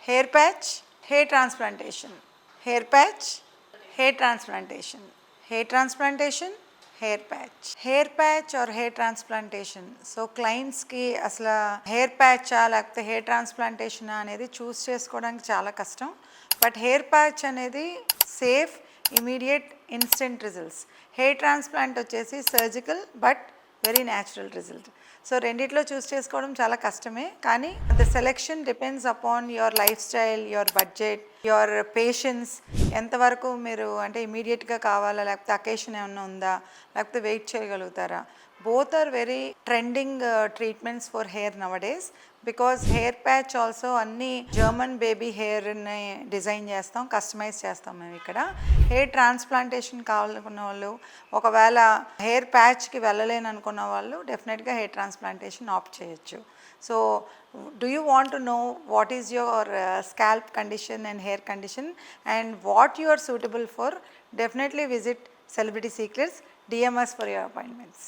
hair patch, hair transplantation, hair patch, hair transplantation, hair transplantation, hair patch or hair transplantation. So క్లయింట్స్కి అసలు hair ప్యాచా లేకపోతే hair ట్రాన్స్ప్లాంటేషనా అనేది చూస్ చేసుకోవడానికి చాలా కష్టం. బట్ హెయిర్ ప్యాచ్ అనేది safe, immediate, instant results. Hair transplant వచ్చేసి surgical but very natural result. So రెండిట్లో చూస్ చేసుకోవడం చాలా కష్టమే, కానీ the selection depends upon your lifestyle, your budget, your patience. ఎంతవరకు మీరు అంటే ఇమీడియట్గా కావాలా లేకపోతే అకేషన్ ఏమన్నా ఉందా లేకపోతే వెయిట్ చేయగలుగుతారా. Both are very trending treatments for hair nowadays. Because hair patch also అన్ని జర్మన్ బేబీ హెయిర్ని డిజైన్ చేస్తాం, కస్టమైజ్ చేస్తాం మేము ఇక్కడ. హెయిర్ ట్రాన్స్ప్లాంటేషన్ కావాలనుకున్న వాళ్ళు, ఒకవేళ హెయిర్ ప్యాచ్కి వెళ్ళలేని అనుకున్న వాళ్ళు డెఫినెట్గా హెయిర్ ట్రాన్స్ప్లాంటేషన్ ఆప్ట్ చేయొచ్చు. So do you want to know what is your scalp condition and hair condition and what you are suitable for? Definitely visit Celebrity Secrets. DM us for your appointments.